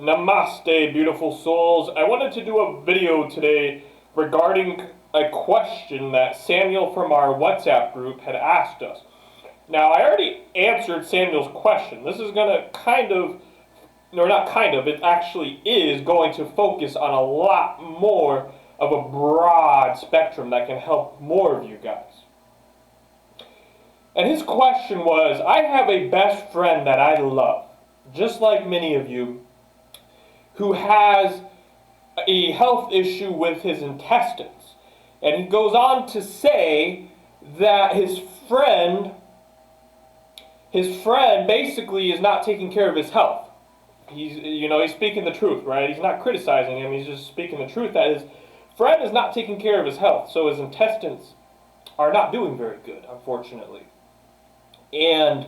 Namaste, beautiful souls. I wanted to do a video today regarding a question that Samuel from our WhatsApp group had asked us. Now, I already answered Samuel's question. This is going to it actually is going to focus on a lot more of a broad spectrum that can help more of you guys. And his question was, I have a best friend that I love, just like many of you, who has a health issue with his intestines. And he goes on to say that his friend basically is not taking care of his health. He's speaking the truth, right? He's not criticizing him, he's just speaking the truth that his friend is not taking care of his health, so his intestines are not doing very good, unfortunately. And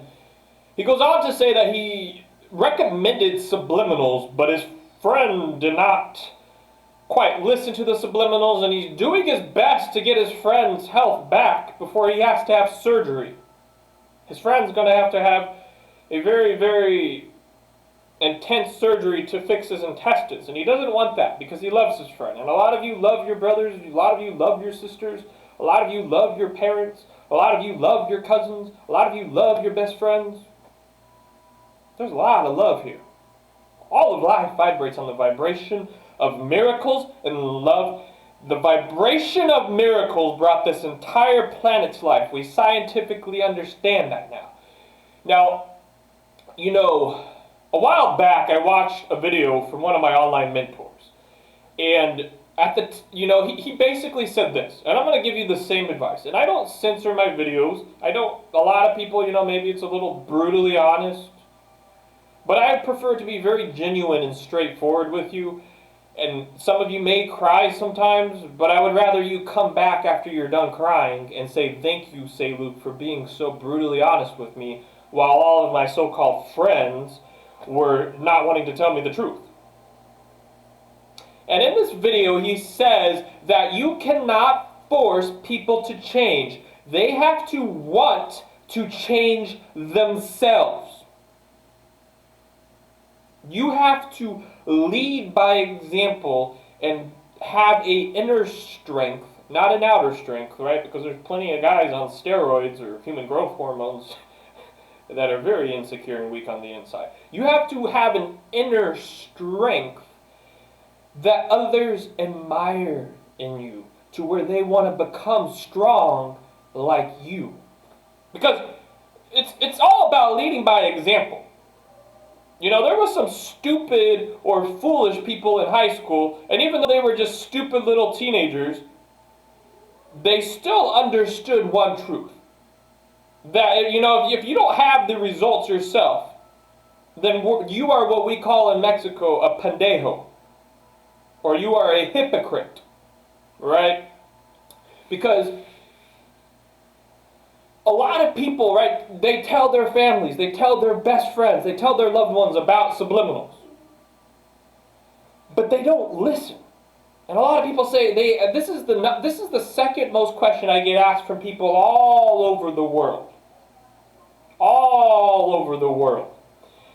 he goes on to say that he recommended subliminals, but his friend did not quite listen to the subliminals, and he's doing his best to get his friend's health back before he has to have surgery. His friend's going to have a very, very intense surgery to fix his intestines, and he doesn't want that because he loves his friend. And a lot of you love your brothers, a lot of you love your sisters, a lot of you love your parents, a lot of you love your cousins, a lot of you love your best friends. There's a lot of love here. All of life vibrates on the vibration of miracles and love. The vibration of miracles brought this entire planet's life. We scientifically understand that now. Now, a while back I watched a video from one of my online mentors. And he basically said this, and I'm going to give you the same advice. And I don't censor my videos. A lot of people, maybe it's a little brutally honest. But I prefer to be very genuine and straightforward with you. And some of you may cry sometimes, but I would rather you come back after you're done crying and say, thank you, Seiluke, for being so brutally honest with me, while all of my so-called friends were not wanting to tell me the truth. And in this video, he says that you cannot force people to change. They have to want to change themselves. You have to lead by example and have an inner strength, not an outer strength, right? Because there's plenty of guys on steroids or human growth hormones that are very insecure and weak on the inside. You have to have an inner strength that others admire in you, to where they want to become strong like you. Because it's all about leading by example. There was some stupid or foolish people in high school, and even though they were just stupid little teenagers, they still understood one truth. That, if you don't have the results yourself, then you are what we call in Mexico a pendejo. Or you are a hypocrite. Right? Because a lot of people, right, they tell their families, they tell their best friends, they tell their loved ones about subliminals. But they don't listen. And a lot of people say, this is the second most question I get asked from people all over the world. All over the world.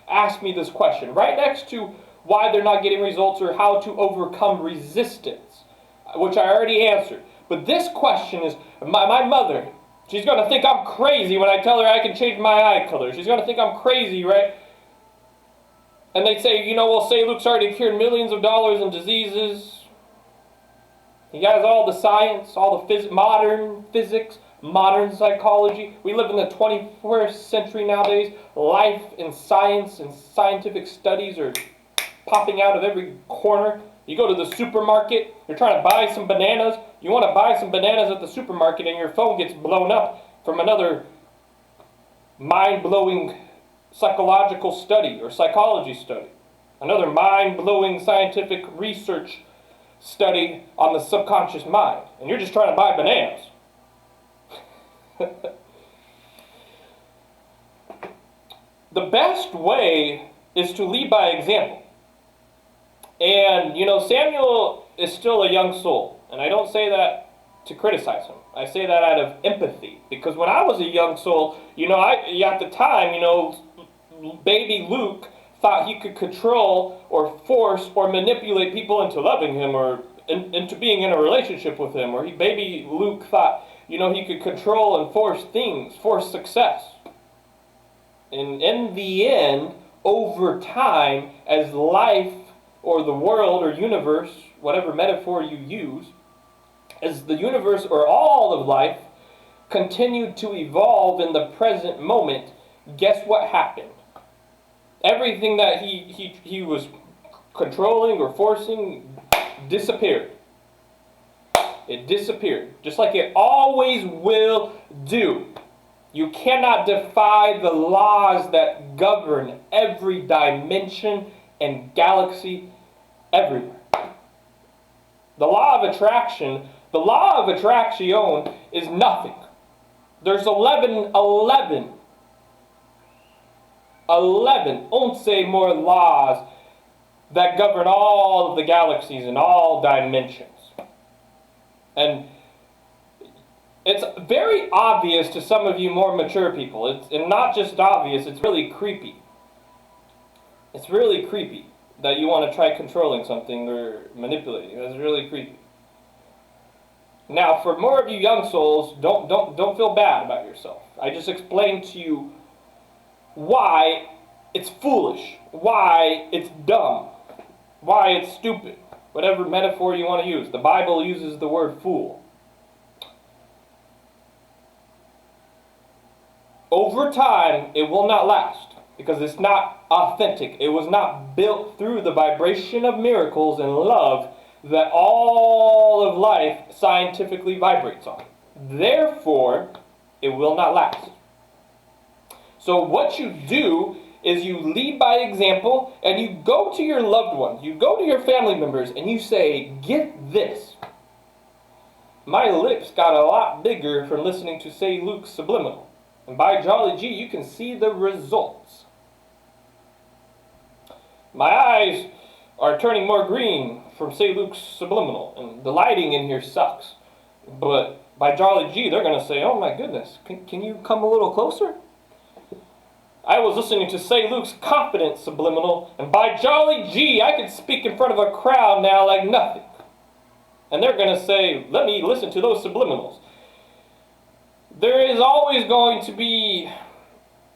Ask me this question, right next to why they're not getting results or how to overcome resistance, which I already answered. But this question is, my mother, she's going to think I'm crazy when I tell her I can change my eye color. She's going to think I'm crazy, right? And they say, Seiluke's already cured millions of dollars in diseases. He has all the science, all the modern physics, modern psychology. We live in the 21st century nowadays. Life and science and scientific studies are popping out of every corner. You go to the supermarket, you're trying to buy some bananas. You want to buy some bananas at the supermarket and your phone gets blown up from another mind-blowing psychological study or psychology study. Another mind-blowing scientific research study on the subconscious mind. And you're just trying to buy bananas. The best way is to lead by example. And, Samuel is still a young soul. And I don't say that to criticize him. I say that out of empathy. Because when I was a young soul, at the time, baby Luke thought he could control or force or manipulate people into loving him or into being in a relationship with him. Or baby Luke thought, he could control and force things, force success. And in the end, over time, as life or the world or universe, whatever metaphor you use, as the universe or all of life continued to evolve in the present moment, guess what happened? Everything that he was controlling or forcing disappeared. It disappeared, just like it always will do. You cannot defy the laws that govern every dimension and galaxy everywhere. The law of attraction is nothing. There's 11 more laws that govern all of the galaxies and all dimensions. And it's very obvious to some of you more mature people. It's not just obvious, it's really creepy. It's really creepy that you want to try controlling something or manipulating. That's really creepy. Now, for more of you young souls, don't feel bad about yourself. I just explained to you why it's foolish, why it's dumb, why it's stupid, whatever metaphor you want to use. The Bible uses the word fool. Over time, it will not last because it's not authentic. It was not built through the vibration of miracles and love that all of life scientifically vibrates on. Therefore, it will not last. So what you do is you lead by example and you go to your loved ones, you go to your family members and you say, get this. My lips got a lot bigger from listening to Say Luke's Subliminal. And by Jolly G, you can see the results. My eyes are turning more green from Say Luke's Subliminal, and the lighting in here sucks. But by Jolly G, they're going to say, oh my goodness, can you come a little closer? I was listening to Say Luke's Confidence Subliminal, and by Jolly G, I can speak in front of a crowd now like nothing. And they're going to say, let me listen to those subliminals. There is always going to be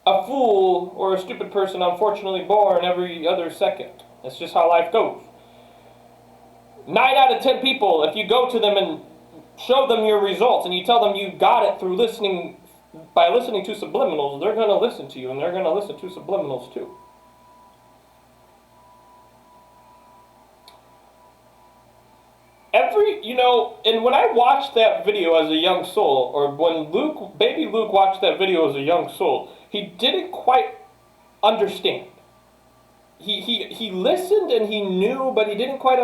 a fool or a stupid person unfortunately born every other second. That's just how life goes. 9 out of 10 people, if you go to them and show them your results and you tell them you got it through by listening to subliminals, they're going to listen to you and they're going to listen to subliminals too. And when I watched that video as a young soul, or when baby Luke watched that video as a young soul, he didn't quite understand. He listened and he knew, but he didn't quite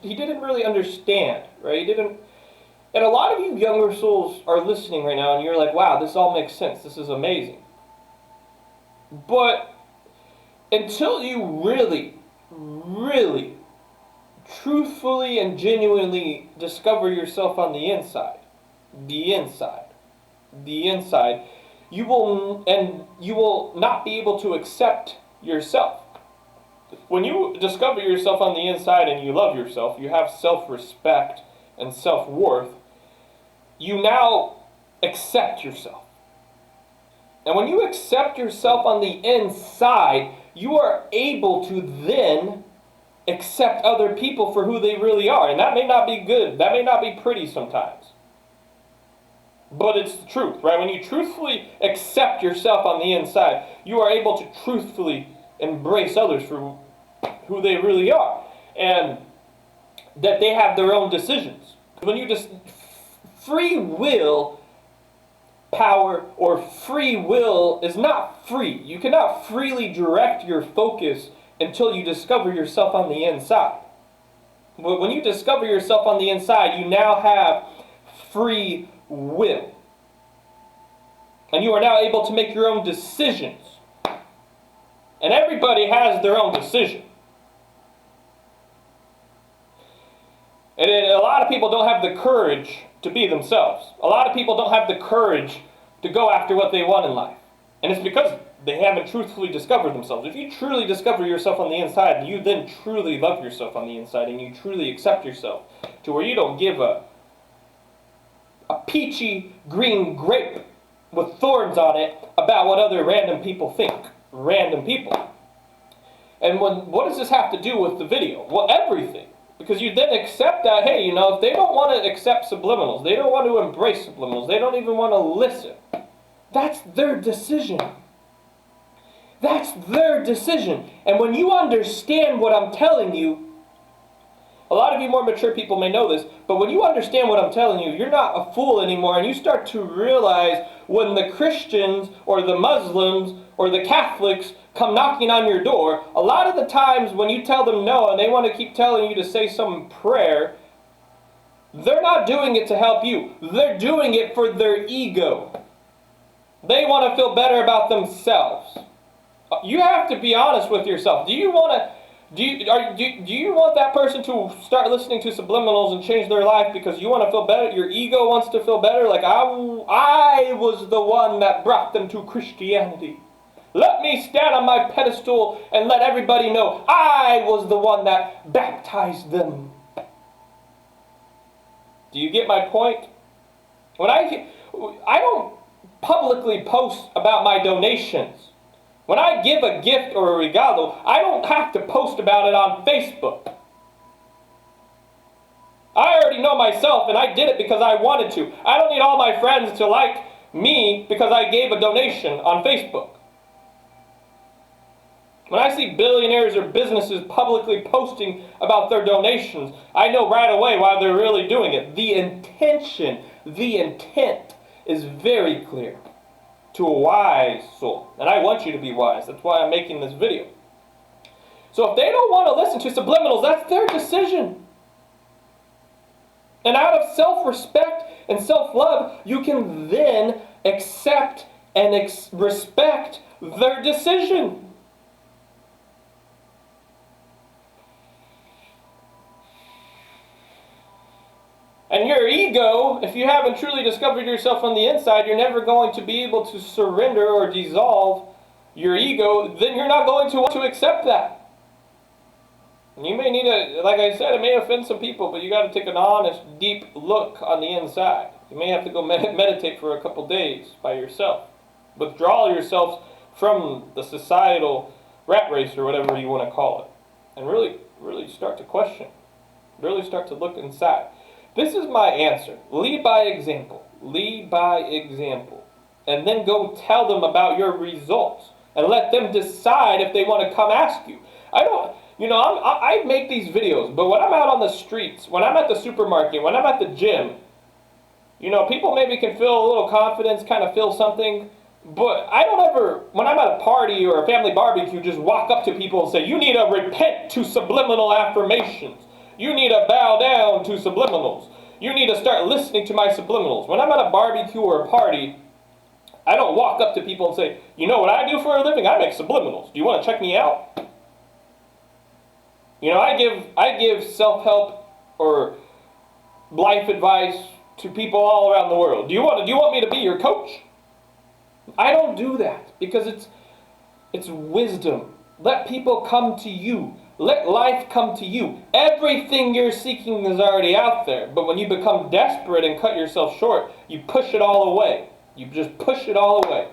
he didn't really understand, right? And a lot of you younger souls are listening right now and you're like, wow, this all makes sense. This is amazing. But until you really, really truthfully and genuinely discover yourself on the inside, you will not be able to accept yourself. When you discover yourself on the inside and you love yourself, you have self-respect and self-worth, you now accept yourself. And when you accept yourself on the inside, you are able to then accept other people for who they really are. And that may not be good. That may not be pretty sometimes. But it's the truth, right? When you truthfully accept yourself on the inside, you are able to truthfully embrace others for who they really are. And that they have their own decisions. When you just free will power or free will is not free. You cannot freely direct your focus until you discover yourself on the inside. But when you discover yourself on the inside, you now have free will. And you are now able to make your own decisions. And everybody has their own decision. And a lot of people don't have the courage to be themselves. A lot of people don't have the courage to go after what they want in life. And it's because they haven't truthfully discovered themselves. If you truly discover yourself on the inside, you then truly love yourself on the inside, and you truly accept yourself to where you don't give a peachy green grape with thorns on it about what other random people think. Random people. And what does this have to do with the video? Well, everything. Because you then accept that, hey, if they don't want to accept subliminals, they don't want to embrace subliminals, they don't even want to listen, that's their decision. That's their decision. And when you understand what I'm telling you, a lot of you more mature people may know this, but when you understand what I'm telling you, you're not a fool anymore, and you start to realize when the Christians or the Muslims or the Catholics come knocking on your door, a lot of the times when you tell them no and they want to keep telling you to say some prayer, they're not doing it to help you. They're doing it for their ego. They want to feel better about themselves. You have to be honest with yourself. Do you want that person to start listening to subliminals and change their life because you want to feel better? Your ego wants to feel better? Like, I was the one that brought them to Christianity. Let me stand on my pedestal and let everybody know I was the one that baptized them. Do you get my point? When I don't publicly post about my donations. When I give a gift or a regalo, I don't have to post about it on Facebook. I already know myself, and I did it because I wanted to. I don't need all my friends to like me because I gave a donation on Facebook. When I see billionaires or businesses publicly posting about their donations, I know right away why they're really doing it. The intent is very clear to a wise soul. And I want you to be wise. That's why I'm making this video. So if they don't want to listen to subliminals, that's their decision. And out of self-respect and self-love, you can then accept and respect their decision. And your ego, if you haven't truly discovered yourself on the inside, you're never going to be able to surrender or dissolve your ego. Then you're not going to want to accept that. And you may need like I said, it may offend some people, but you got to take an honest, deep look on the inside. You may have to go meditate for a couple days by yourself. Withdraw yourself from the societal rat race or whatever you want to call it. And really start to question. Really start to look inside. This is my answer. Lead by example. Lead by example. And then go tell them about your results. And let them decide if they want to come ask you. I make these videos, but when I'm out on the streets, when I'm at the supermarket, when I'm at the gym, people maybe can feel a little confidence, kind of feel something. But I don't ever, when I'm at a party or a family barbecue, just walk up to people and say, you need to repent to subliminal affirmations. You need to bow down to subliminals. You need to start listening to my subliminals. When I'm at a barbecue or a party, I don't walk up to people and say, you know what I do for a living? I make subliminals. Do you want to check me out? I give self-help or life advice to people all around the world. Do you want me to be your coach? I don't do that because it's wisdom. Let people come to you. Let life come to you. Everything you're seeking is already out there. But when you become desperate and cut yourself short, you push it all away. You just push it all away.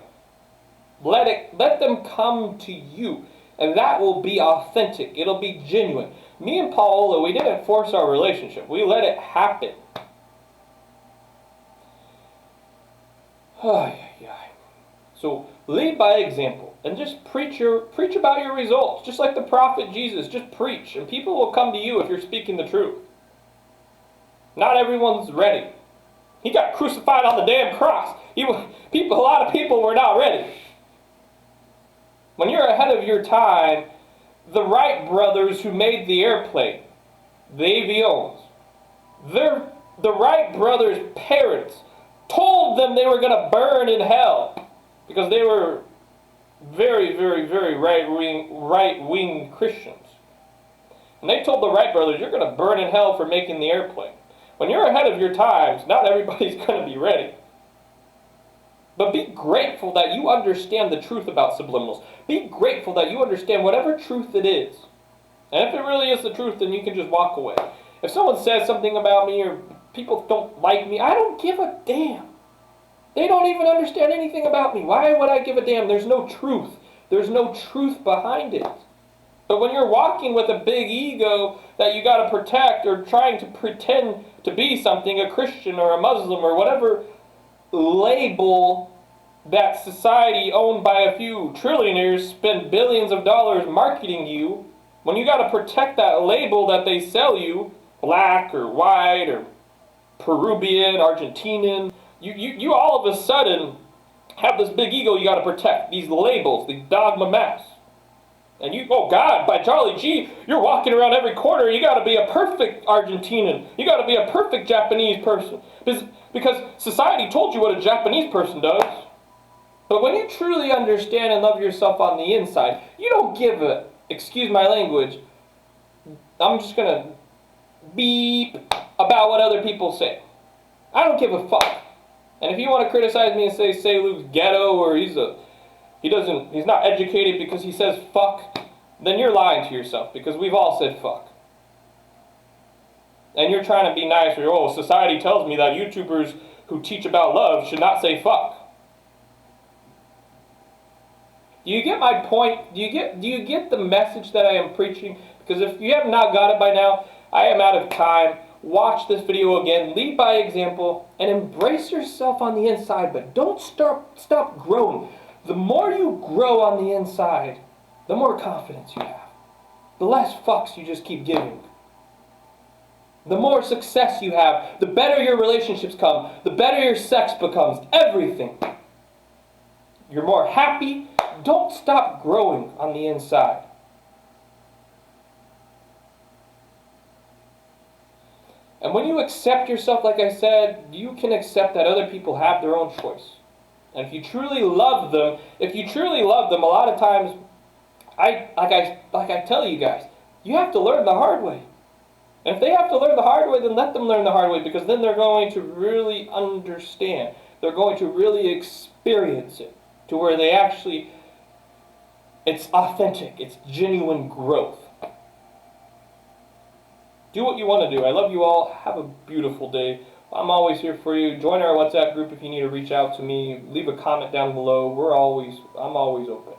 Let them come to you. And that will be authentic. It'll be genuine. Me and Paola, we didn't force our relationship. We let it happen. So lead by example. And just preach about your results. Just like the prophet Jesus, just preach. And people will come to you if you're speaking the truth. Not everyone's ready. He got crucified on the damn cross. A lot of people were not ready. When you're ahead of your time, the Wright brothers who made the airplane, the avions, the Wright brothers' parents told them they were going to burn in hell because they were very, very, very right-wing Christians. And they told the Wright brothers, you're going to burn in hell for making the airplane. When you're ahead of your times, not everybody's going to be ready. But be grateful that you understand the truth about subliminals. Be grateful that you understand whatever truth it is. And if it really is the truth, then you can just walk away. If someone says something about me or people don't like me, I don't give a damn. They don't even understand anything about me. Why would I give a damn? There's no truth. There's no truth behind it. But when you're walking with a big ego that you got to protect or trying to pretend to be something, a Christian or a Muslim or whatever label that society owned by a few trillionaires spend billions of dollars marketing you, when you got to protect that label that they sell you, black or white or Peruvian, Argentinian, you all of a sudden have this big ego you got to protect, these labels, the dogma mass. And you, oh God, by Charlie G, you're walking around every corner, you got to be a perfect Argentinian, you got to be a perfect Japanese person. Because society told you what a Japanese person does. But when you truly understand and love yourself on the inside, you don't give a, excuse my language, I'm just going to beep about what other people say. I don't give a fuck. And if you want to criticize me and say Seiluke's ghetto or he's not educated because he says fuck, then you're lying to yourself because we've all said fuck. And you're trying to be nice or, oh, society tells me that YouTubers who teach about love should not say fuck. Do you get my point? Do you get the message that I am preaching? Because if you have not got it by now, I am out of time. Watch this video again, lead by example, and embrace yourself on the inside, but don't stop growing. The more you grow on the inside, the more confidence you have. The less fucks you just keep giving. The more success you have, the better your relationships come, the better your sex becomes, everything. You're more happy. Don't stop growing on the inside. And when you accept yourself, like I said, you can accept that other people have their own choice. And if you truly love them, a lot of times, I tell you guys, you have to learn the hard way. And if they have to learn the hard way, then let them learn the hard way, because then they're going to really understand. They're going to really experience it to where they actually, it's authentic, it's genuine growth. Do what you want to do. I love you all. Have a beautiful day. I'm always here for you. Join our WhatsApp group if you need to reach out to me. Leave a comment down below. I'm always open.